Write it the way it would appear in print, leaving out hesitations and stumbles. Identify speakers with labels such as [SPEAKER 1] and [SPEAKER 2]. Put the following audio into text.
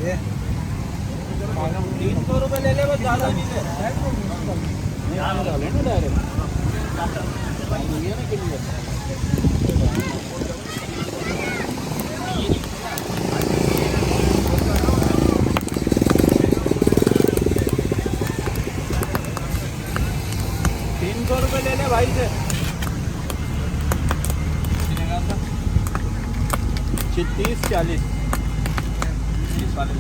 [SPEAKER 1] ये
[SPEAKER 2] 300 रुपए ले ले, बस ज़्यादा नहीं ले।
[SPEAKER 1] यहाँ डाले ना डायरेक्ट ये ना क्लियर
[SPEAKER 2] 300 रुपए ले ले भाई से। 30 40 30 वाले